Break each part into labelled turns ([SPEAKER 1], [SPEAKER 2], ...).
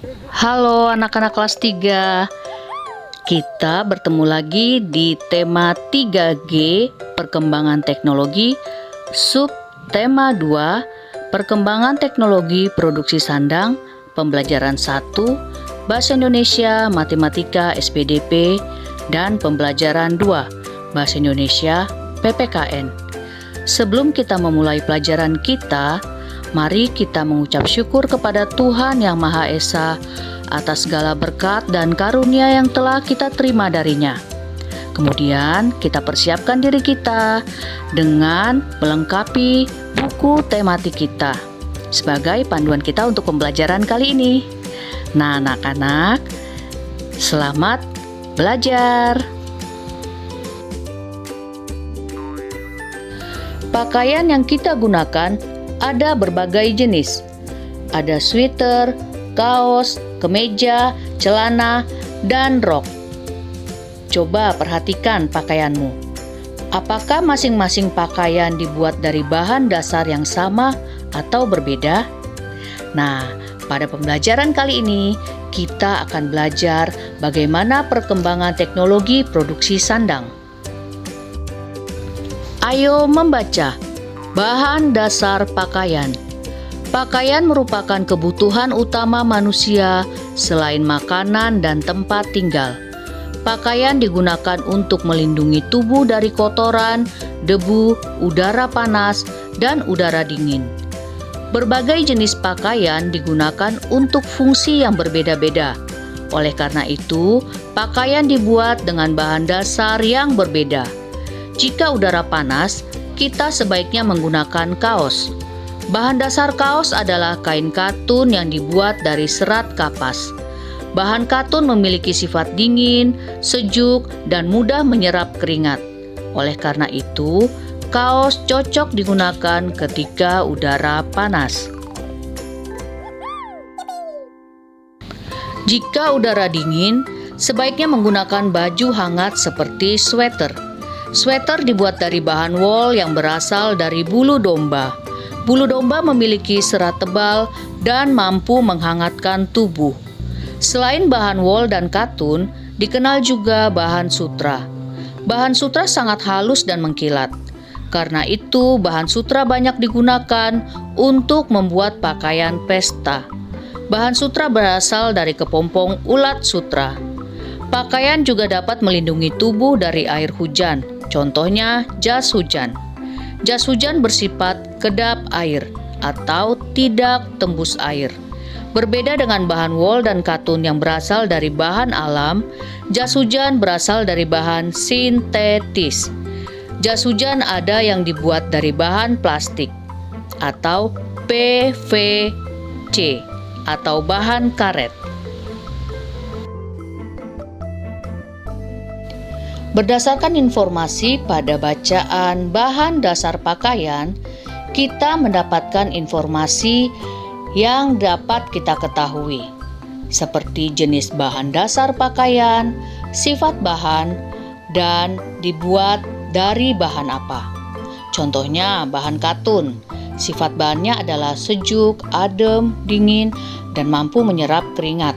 [SPEAKER 1] Halo anak-anak kelas 3. Kita bertemu lagi di tema 3G Perkembangan Teknologi, sub tema 2 Perkembangan Teknologi Produksi Sandang, pembelajaran 1 Bahasa Indonesia, Matematika, SPDP, dan pembelajaran 2 Bahasa Indonesia, PPKN. Sebelum kita memulai pelajaran kita, mari kita mengucap syukur kepada Tuhan Yang Maha Esa atas segala berkat dan karunia yang telah kita terima darinya. Kemudian kita persiapkan diri kita dengan melengkapi buku tematik kita sebagai panduan kita untuk pembelajaran kali ini. Nah, anak-anak, selamat belajar. Pakaian yang kita gunakan ada berbagai jenis. Ada sweater, kaos, kemeja, celana, dan rok. Coba perhatikan pakaianmu. Apakah masing-masing pakaian dibuat dari bahan dasar yang sama atau berbeda? Nah, pada pembelajaran kali ini kita akan belajar bagaimana perkembangan teknologi produksi sandang. Ayo membaca. Bahan dasar pakaian. Pakaian merupakan kebutuhan utama manusia selain makanan dan tempat tinggal. Pakaian digunakan untuk melindungi tubuh dari kotoran, debu, udara panas, dan udara dingin. Berbagai jenis pakaian digunakan untuk fungsi yang berbeda-beda. Oleh karena itu, pakaian dibuat dengan bahan dasar yang berbeda. Jika udara panas, kita sebaiknya menggunakan kaos. Bahan dasar kaos adalah kain katun yang dibuat dari serat kapas. Bahan katun memiliki sifat dingin, sejuk, dan mudah menyerap keringat. Oleh karena itu, kaos cocok digunakan ketika udara panas. Jika udara dingin, sebaiknya menggunakan baju hangat seperti sweater. Sweater dibuat dari bahan wol yang berasal dari bulu domba. Bulu domba memiliki serat tebal dan mampu menghangatkan tubuh. Selain bahan wol dan katun, dikenal juga bahan sutra. Bahan sutra sangat halus dan mengkilat. Karena itu, bahan sutra banyak digunakan untuk membuat pakaian pesta. Bahan sutra berasal dari kepompong ulat sutra. Pakaian juga dapat melindungi tubuh dari air hujan. Contohnya, jas hujan. Jas hujan bersifat kedap air atau tidak tembus air. Berbeda dengan bahan wol dan katun yang berasal dari bahan alam, jas hujan berasal dari bahan sintetis. Jas hujan ada yang dibuat dari bahan plastik atau PVC atau bahan karet. Berdasarkan informasi pada bacaan bahan dasar pakaian, kita mendapatkan informasi yang dapat kita ketahui, seperti jenis bahan dasar pakaian, sifat bahan, dan dibuat dari bahan apa. Contohnya, bahan katun. Sifat bahannya adalah sejuk, adem, dingin, dan mampu menyerap keringat.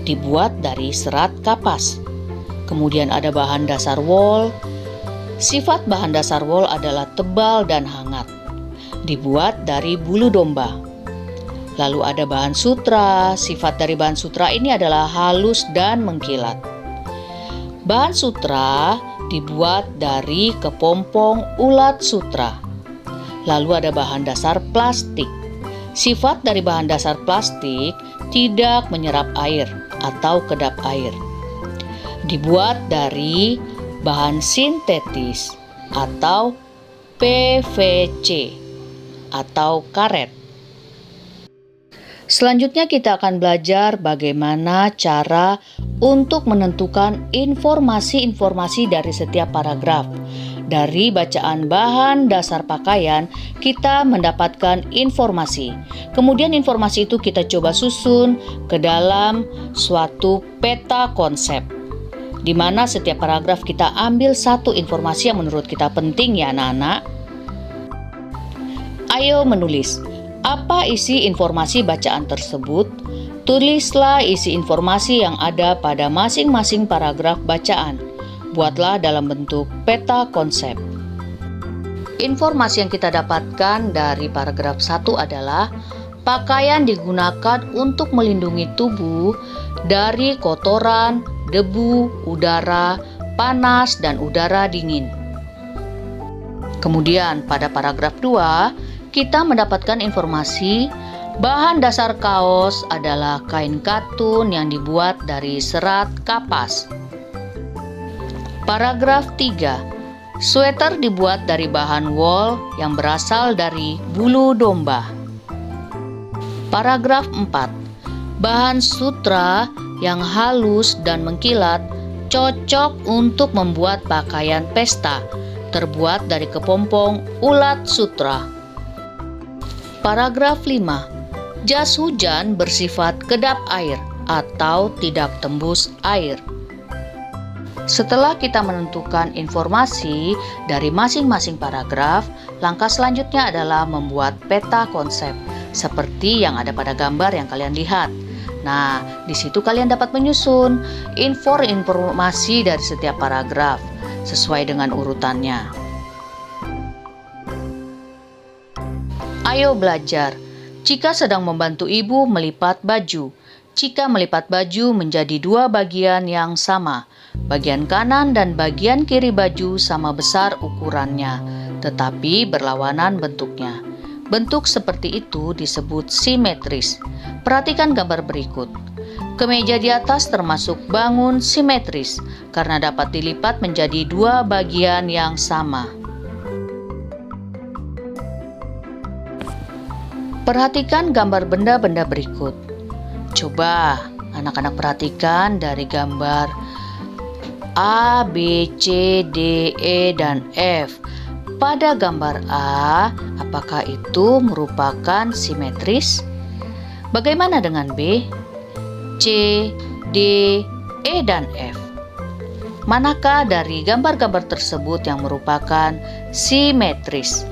[SPEAKER 1] Dibuat dari serat kapas. Kemudian ada bahan dasar wol. Sifat bahan dasar wol adalah tebal dan hangat. Dibuat dari bulu domba. Lalu ada bahan sutra. Sifat dari bahan sutra ini adalah halus dan mengkilat. Bahan sutra dibuat dari kepompong ulat sutra. Lalu ada bahan dasar plastik. Sifat dari bahan dasar plastik tidak menyerap air atau kedap air. Dibuat dari bahan sintetis atau PVC atau karet. Selanjutnya kita akan belajar bagaimana cara untuk menentukan informasi-informasi dari setiap paragraf. Dari bacaan bahan dasar pakaian, kita mendapatkan informasi. Kemudian informasi itu kita coba susun ke dalam suatu peta konsep, di mana setiap paragraf kita ambil satu informasi yang menurut kita penting ya anak-anak. Ayo menulis. Apa isi informasi bacaan tersebut? Tulislah isi informasi yang ada pada masing-masing paragraf bacaan. Buatlah dalam bentuk peta konsep. Informasi yang kita dapatkan dari paragraf 1 adalah pakaian digunakan untuk melindungi tubuh dari kotoran, debu, udara, panas, dan udara dingin. Kemudian pada paragraf 2, kita mendapatkan informasi bahan dasar kaos adalah kain katun yang dibuat dari serat kapas. Paragraf 3, sweater dibuat dari bahan wol yang berasal dari bulu domba. Paragraf 4, bahan sutra yang halus dan mengkilat cocok untuk membuat pakaian pesta, terbuat dari kepompong ulat sutra. Paragraf 5, jas hujan bersifat kedap air atau tidak tembus air. Setelah kita menentukan informasi dari masing-masing paragraf, langkah selanjutnya adalah membuat peta konsep seperti yang ada pada gambar yang kalian lihat. Nah, di situ kalian dapat menyusun informasi dari setiap paragraf sesuai dengan urutannya. Ayo belajar. Jika sedang membantu ibu melipat baju, jika melipat baju menjadi 2 bagian yang sama, bagian kanan dan bagian kiri baju sama besar ukurannya, tetapi berlawanan bentuknya. Bentuk seperti itu disebut simetris. Perhatikan gambar berikut. Kemeja di atas termasuk bangun simetris karena dapat dilipat menjadi 2 bagian yang sama. Perhatikan gambar benda-benda berikut. Coba anak-anak perhatikan dari gambar A, B, C, D, E, dan F. Pada gambar A, apakah itu merupakan simetris? Bagaimana dengan B, C, D, E, dan F? Manakah dari gambar-gambar tersebut yang merupakan simetris?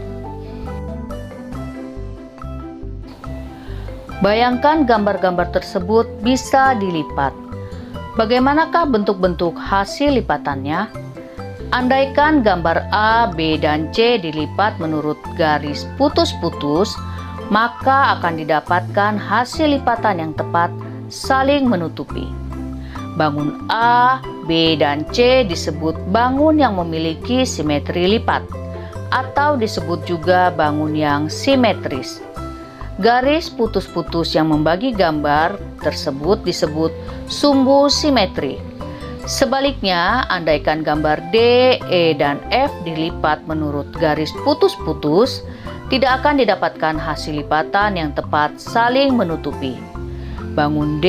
[SPEAKER 1] Bayangkan gambar-gambar tersebut bisa dilipat. Bagaimanakah bentuk-bentuk hasil lipatannya? Andaikan gambar A, B, dan C dilipat menurut garis putus-putus, maka akan didapatkan hasil lipatan yang tepat saling menutupi. Bangun A, B, dan C disebut bangun yang memiliki simetri lipat, atau disebut juga bangun yang simetris. Garis putus-putus yang membagi gambar tersebut disebut sumbu simetri. Sebaliknya, andaikan gambar D, E, dan F dilipat menurut garis putus-putus, tidak akan didapatkan hasil lipatan yang tepat saling menutupi. Bangun D,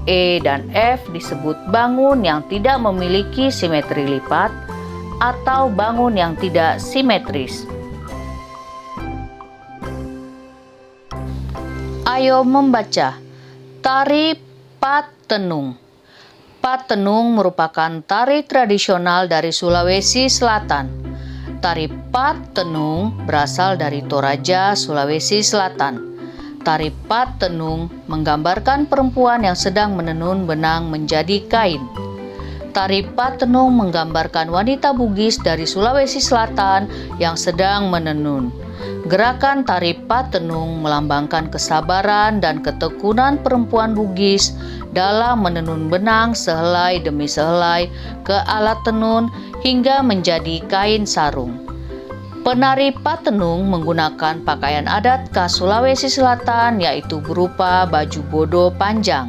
[SPEAKER 1] E, dan F disebut bangun yang tidak memiliki simetri lipat atau bangun yang tidak simetris. Ayo membaca. Tari Patenung. Patenung merupakan tari tradisional dari Sulawesi Selatan. Tari Patenung berasal dari Toraja, Sulawesi Selatan. Tari Patenung menggambarkan perempuan yang sedang menenun benang menjadi kain. Tari Patenung menggambarkan wanita Bugis dari Sulawesi Selatan yang sedang menenun. Gerakan tari Patenung melambangkan kesabaran dan ketekunan perempuan Bugis dalam menenun benang sehelai demi sehelai ke alat tenun hingga menjadi kain sarung. Penari Patenung menggunakan pakaian adat khas Sulawesi Selatan yaitu berupa baju bodo panjang,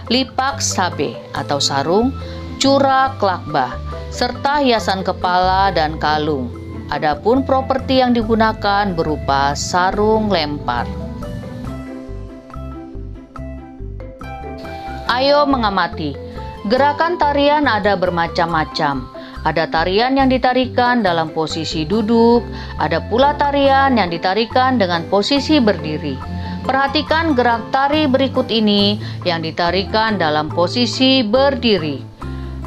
[SPEAKER 1] lipak sabe atau sarung, curak lakbah, serta hiasan kepala dan kalung. Adapun properti yang digunakan berupa sarung lempar. Ayo mengamati. Gerakan tarian ada bermacam-macam. Ada tarian yang ditarikan dalam posisi duduk, ada pula tarian yang ditarikan dengan posisi berdiri. Perhatikan gerak tari berikut ini yang ditarikan dalam posisi berdiri.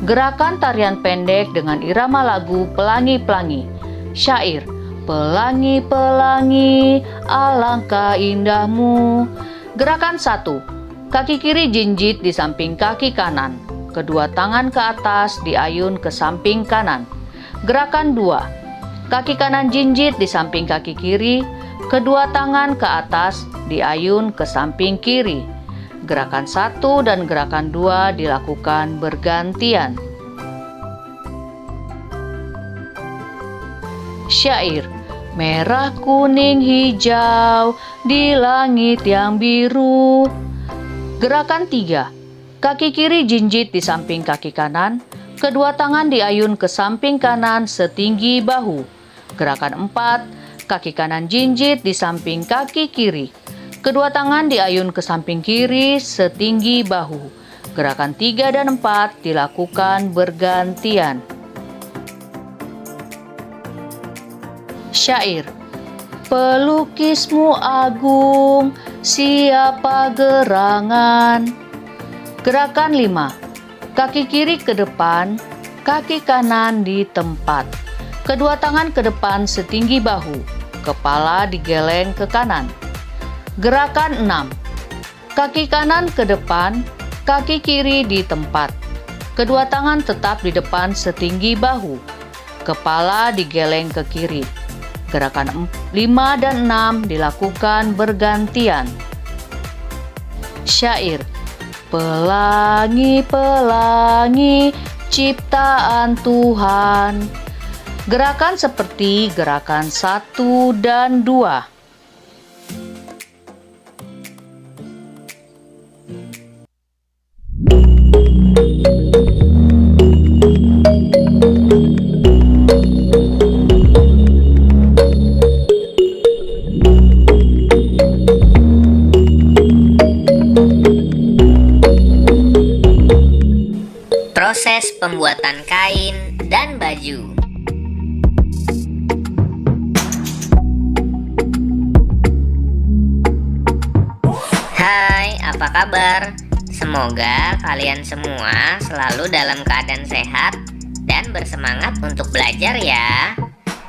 [SPEAKER 1] Gerakan tarian pendek dengan irama lagu Pelangi-Pelangi. Syair, Pelangi-pelangi, alangkah indahmu. Gerakan 1. Kaki kiri jinjit di samping kaki kanan. Kedua tangan ke atas diayun ke samping kanan. Gerakan 2. Kaki kanan jinjit di samping kaki kiri. Kedua tangan ke atas diayun ke samping kiri. Gerakan 1 dan gerakan 2 dilakukan bergantian. Syair. Merah, kuning, hijau di langit yang biru. Gerakan 3. Kaki kiri jinjit di samping kaki kanan. Kedua tangan diayun ke samping kanan setinggi bahu. Gerakan 4. Kaki kanan jinjit di samping kaki kiri. Kedua tangan diayun ke samping kiri setinggi bahu. Gerakan 3 dan 4 dilakukan bergantian. Syair. Pelukismu agung, siapa gerangan. Gerakan 5. Kaki kiri ke depan, kaki kanan di tempat. Kedua tangan ke depan setinggi bahu, kepala digeleng ke kanan. Gerakan 6. Kaki kanan ke depan, kaki kiri di tempat. Kedua tangan tetap di depan setinggi bahu, kepala digeleng ke kiri. Gerakan 5 dan 6 dilakukan bergantian. Syair. Pelangi-pelangi ciptaan Tuhan. Gerakan seperti gerakan 1 dan 2.
[SPEAKER 2] Proses pembuatan kain dan baju. Hai, apa kabar? Semoga kalian semua selalu dalam keadaan sehat dan bersemangat untuk belajar ya.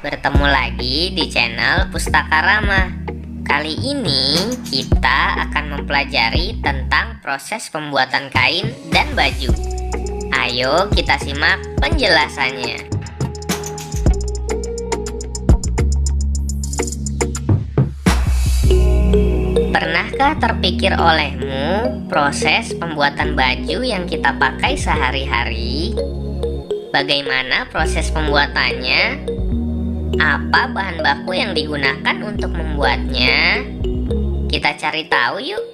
[SPEAKER 2] Bertemu lagi di channel Pustaka Rama. Kali ini kita akan mempelajari tentang proses pembuatan kain dan baju. Ayo kita simak penjelasannya. Pernahkah terpikir olehmu proses pembuatan baju yang kita pakai sehari-hari? Bagaimana proses pembuatannya? Apa bahan baku yang digunakan untuk membuatnya? Kita cari tahu yuk.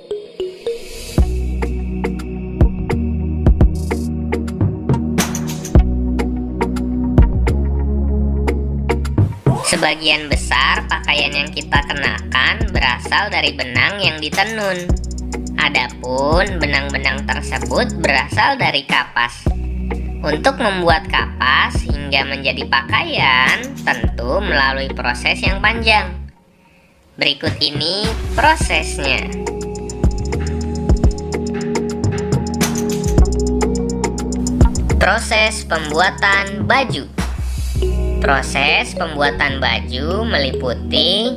[SPEAKER 2] Sebagian besar pakaian yang kita kenakan berasal dari benang yang ditenun. Adapun benang-benang tersebut berasal dari kapas. Untuk membuat kapas hingga menjadi pakaian tentu melalui proses yang panjang. Berikut ini prosesnya. Proses pembuatan baju. Proses pembuatan baju meliputi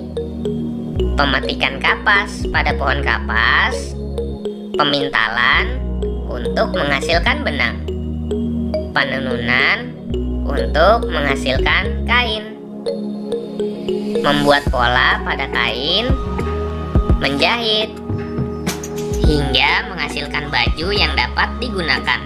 [SPEAKER 2] pemetikan kapas pada pohon kapas, pemintalan untuk menghasilkan benang, penenunan untuk menghasilkan kain, membuat pola pada kain, menjahit, hingga menghasilkan baju yang dapat digunakan.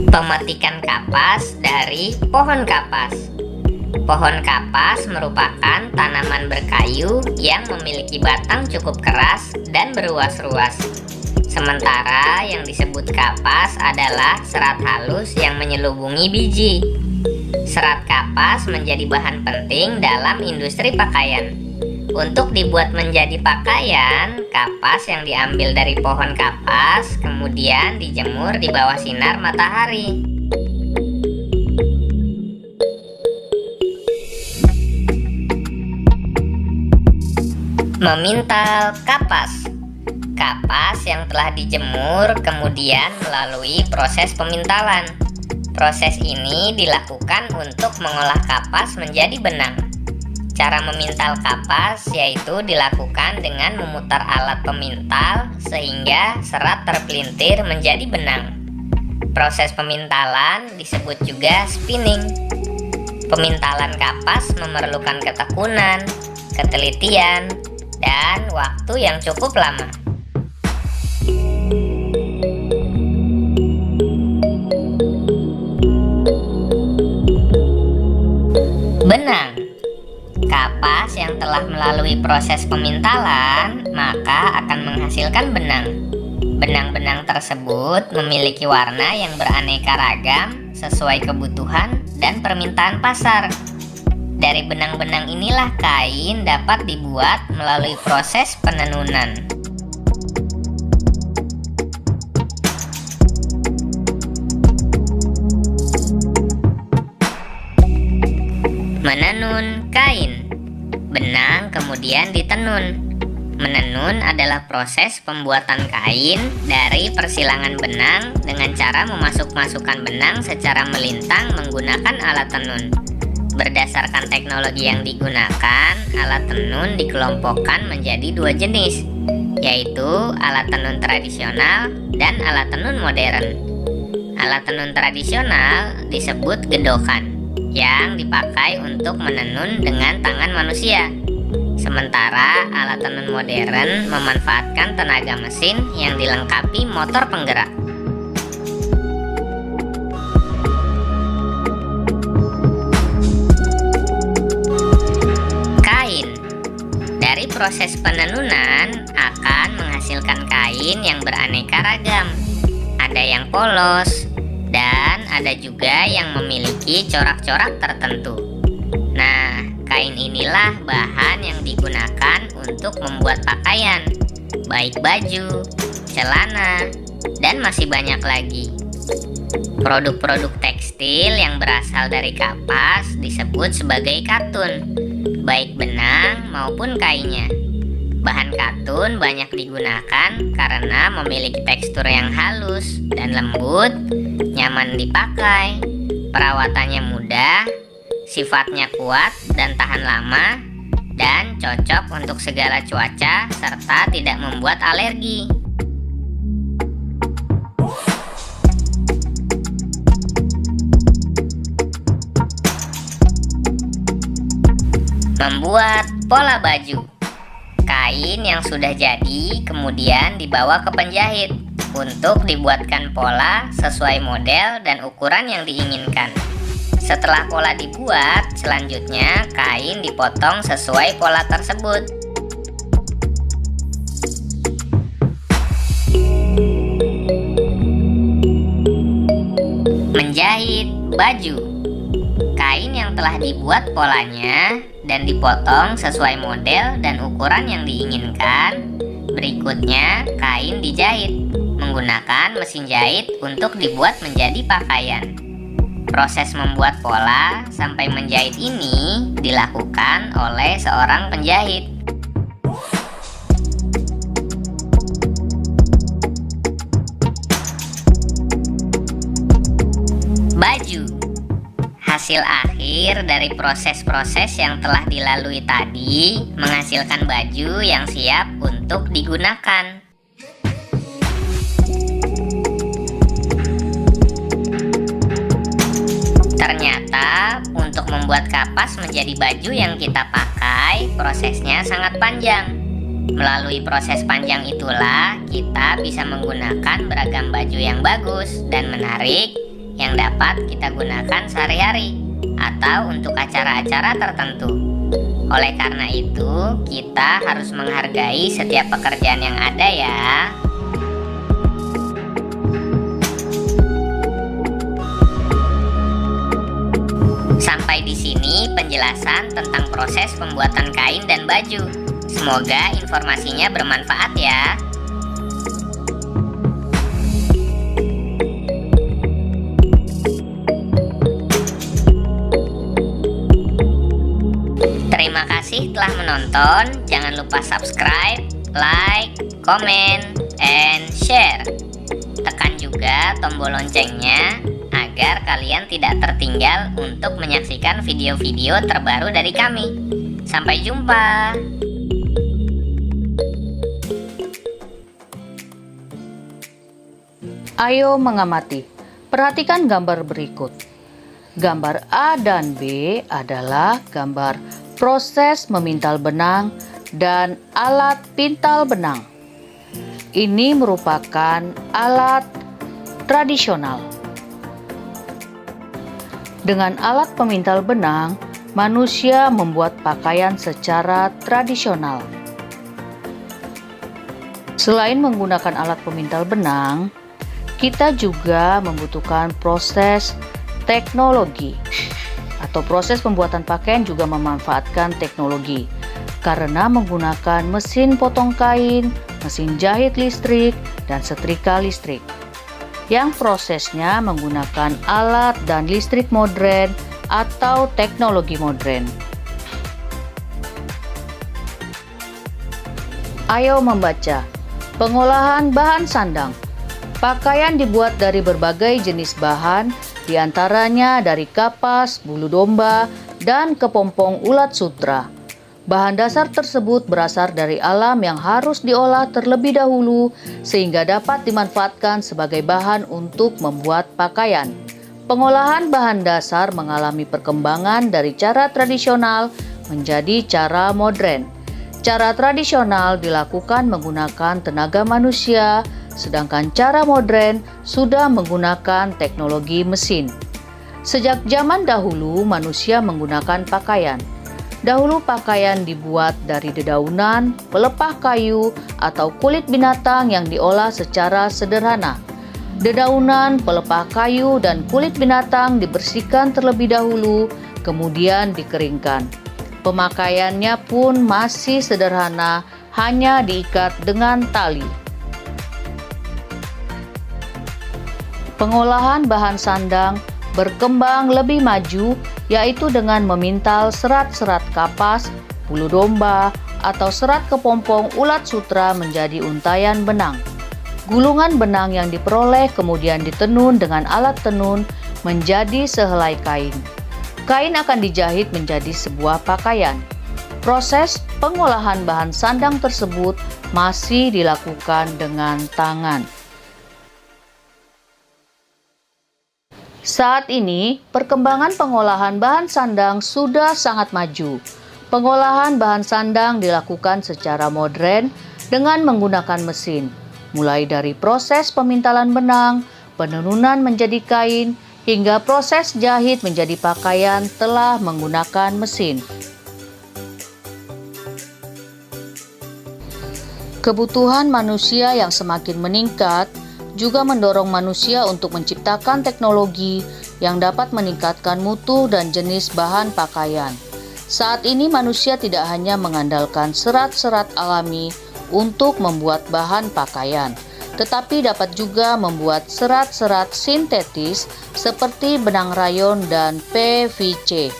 [SPEAKER 2] Pemetikan kapas dari pohon kapas. Pohon kapas merupakan tanaman berkayu yang memiliki batang cukup keras dan beruas-ruas. Sementara yang disebut kapas adalah serat halus yang menyelubungi biji. Serat kapas menjadi bahan penting dalam industri pakaian. Untuk dibuat menjadi pakaian, kapas yang diambil dari pohon kapas kemudian dijemur di bawah sinar matahari. Memintal kapas. Kapas yang telah dijemur kemudian melalui proses pemintalan. Proses ini dilakukan untuk mengolah kapas menjadi benang. Cara memintal kapas yaitu dilakukan dengan memutar alat pemintal sehingga serat terpelintir menjadi benang. Proses pemintalan disebut juga spinning. Pemintalan kapas memerlukan ketekunan, ketelitian, dan waktu yang cukup lama. Benang. Kapas yang telah melalui proses pemintalan maka akan menghasilkan benang. Benang-benang tersebut memiliki warna yang beraneka ragam sesuai kebutuhan dan permintaan pasar. Dari benang-benang inilah kain dapat dibuat melalui proses penenunan. Menenun kain. Benang kemudian ditenun. Menenun adalah proses pembuatan kain dari persilangan benang dengan cara memasuk-masukkan benang secara melintang menggunakan alat tenun. Berdasarkan teknologi yang digunakan, alat tenun dikelompokkan menjadi dua jenis, yaitu alat tenun tradisional dan alat tenun modern. Alat tenun tradisional disebut gedokan, yang dipakai untuk menenun dengan tangan manusia. Sementara alat tenun modern memanfaatkan tenaga mesin yang dilengkapi motor penggerak. Kain. Dari proses penenunan akan menghasilkan kain yang beraneka ragam. Ada yang polos, dan ada juga yang memiliki corak-corak tertentu. Nah, kain inilah bahan yang digunakan untuk membuat pakaian, baik baju, celana, dan masih banyak lagi. Produk-produk tekstil yang berasal dari kapas disebut sebagai katun, baik benang maupun kainnya. Bahan katun banyak digunakan karena memiliki tekstur yang halus dan lembut, nyaman dipakai, perawatannya mudah, sifatnya kuat dan tahan lama, dan cocok untuk segala cuaca serta tidak membuat alergi. Membuat pola baju. Kain yang sudah jadi kemudian dibawa ke penjahit untuk dibuatkan pola sesuai model dan ukuran yang diinginkan. Setelah pola dibuat, selanjutnya kain dipotong sesuai pola tersebut. Menjahit baju. Kain yang telah dibuat polanya dan dipotong sesuai model dan ukuran yang diinginkan. Berikutnya, kain dijahit menggunakan mesin jahit untuk dibuat menjadi pakaian. Proses membuat pola sampai menjahit ini dilakukan oleh seorang penjahit. Baju. Hasil akhir dari proses-proses yang telah dilalui tadi menghasilkan baju yang siap untuk digunakan. Ternyata untuk membuat kapas menjadi baju yang kita pakai, prosesnya sangat panjang. Melalui proses panjang itulah kita bisa menggunakan beragam baju yang bagus dan menarik yang dapat kita gunakan sehari-hari atau untuk acara-acara tertentu. Oleh karena itu, kita harus menghargai setiap pekerjaan yang ada ya. Sampai di sini penjelasan tentang proses pembuatan kain dan baju. Semoga informasinya bermanfaat ya. Terima kasih telah menonton. Jangan lupa subscribe, like, comment, and share. Tekan juga tombol loncengnya agar kalian tidak tertinggal untuk menyaksikan video-video terbaru dari kami. Sampai jumpa.
[SPEAKER 1] Ayo mengamati. Perhatikan gambar berikut. Gambar A dan B adalah gambar proses memintal benang dan alat pintal benang. Ini merupakan alat tradisional. Dengan alat pemintal benang, manusia membuat pakaian secara tradisional. Selain menggunakan alat pemintal benang, kita juga membutuhkan proses teknologi, atau proses pembuatan pakaian juga memanfaatkan teknologi karena menggunakan mesin potong kain, mesin jahit listrik, dan setrika listrik yang prosesnya menggunakan alat dan listrik modern atau teknologi modern. Ayo membaca. Pengolahan bahan sandang. Pakaian dibuat dari berbagai jenis bahan, diantaranya dari kapas, bulu domba, dan kepompong ulat sutra. Bahan dasar tersebut berasal dari alam yang harus diolah terlebih dahulu sehingga dapat dimanfaatkan sebagai bahan untuk membuat pakaian. Pengolahan bahan dasar mengalami perkembangan dari cara tradisional menjadi cara modern. Cara tradisional dilakukan menggunakan tenaga manusia, sedangkan cara modern sudah menggunakan teknologi mesin. Sejak zaman dahulu, manusia menggunakan pakaian. Dahulu pakaian dibuat dari dedaunan, pelepah kayu, atau kulit binatang yang diolah secara sederhana. Dedaunan, pelepah kayu, dan kulit binatang dibersihkan terlebih dahulu, kemudian dikeringkan. Pemakaiannya pun masih sederhana, hanya diikat dengan tali. Pengolahan bahan sandang berkembang lebih maju, yaitu dengan memintal serat-serat kapas, bulu domba, atau serat kepompong ulat sutra menjadi untayan benang. Gulungan benang yang diperoleh kemudian ditenun dengan alat tenun menjadi sehelai kain. Kain akan dijahit menjadi sebuah pakaian. Proses pengolahan bahan sandang tersebut masih dilakukan dengan tangan. Saat ini, perkembangan pengolahan bahan sandang sudah sangat maju. Pengolahan bahan sandang dilakukan secara modern dengan menggunakan mesin, mulai dari proses pemintalan benang, penenunan menjadi kain, hingga proses jahit menjadi pakaian telah menggunakan mesin. Kebutuhan manusia yang semakin meningkat juga mendorong manusia untuk menciptakan teknologi yang dapat meningkatkan mutu dan jenis bahan pakaian. Saat ini manusia tidak hanya mengandalkan serat-serat alami untuk membuat bahan pakaian, tetapi dapat juga membuat serat-serat sintetis seperti benang rayon dan PVC.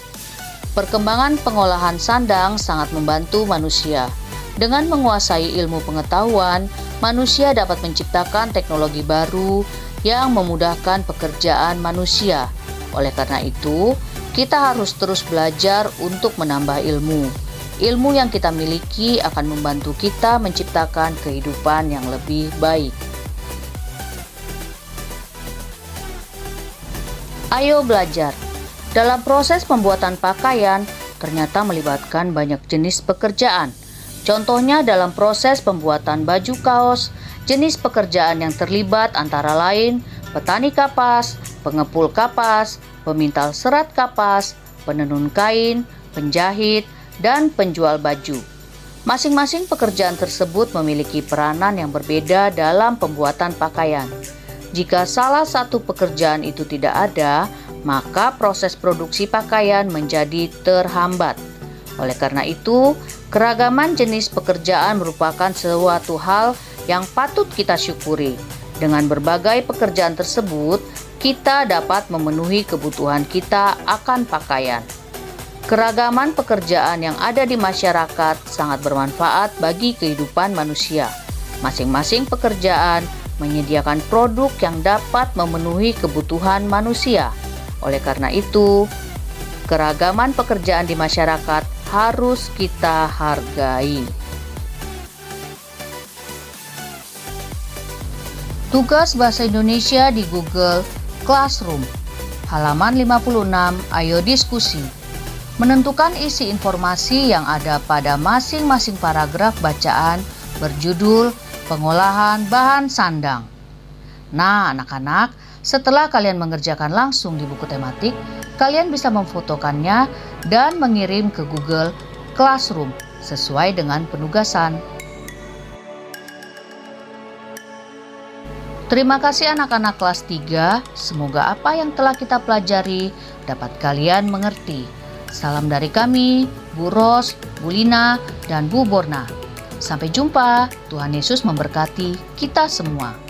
[SPEAKER 1] Perkembangan pengolahan sandang sangat membantu manusia. Dengan menguasai ilmu pengetahuan, manusia dapat menciptakan teknologi baru yang memudahkan pekerjaan manusia. Oleh karena itu, kita harus terus belajar untuk menambah ilmu. Ilmu yang kita miliki akan membantu kita menciptakan kehidupan yang lebih baik. Ayo belajar. Dalam proses pembuatan pakaian, ternyata melibatkan banyak jenis pekerjaan. Contohnya dalam proses pembuatan baju kaos, jenis pekerjaan yang terlibat antara lain petani kapas, pengepul kapas, pemintal serat kapas, penenun kain, penjahit, dan penjual baju. Masing-masing pekerjaan tersebut memiliki peranan yang berbeda dalam pembuatan pakaian. Jika salah satu pekerjaan itu tidak ada, maka proses produksi pakaian menjadi terhambat. Oleh karena itu, keragaman jenis pekerjaan merupakan suatu hal yang patut kita syukuri. Dengan berbagai pekerjaan tersebut, kita dapat memenuhi kebutuhan kita akan pakaian. Keragaman pekerjaan yang ada di masyarakat sangat bermanfaat bagi kehidupan manusia. Masing-masing pekerjaan menyediakan produk yang dapat memenuhi kebutuhan manusia. Oleh karena itu, keragaman pekerjaan di masyarakat harus kita hargai. Tugas Bahasa Indonesia di Google Classroom. Halaman 56, ayo diskusi. Menentukan isi informasi yang ada pada masing-masing paragraf bacaan berjudul pengolahan bahan sandang. Nah, anak-anak, setelah kalian mengerjakan langsung di buku tematik, kalian bisa memfotokannya dan mengirim ke Google Classroom sesuai dengan penugasan. Terima kasih anak-anak kelas 3, semoga apa yang telah kita pelajari dapat kalian mengerti. Salam dari kami, Bu Ros, Bu Lina, dan Bu Borna. Sampai jumpa, Tuhan Yesus memberkati kita semua.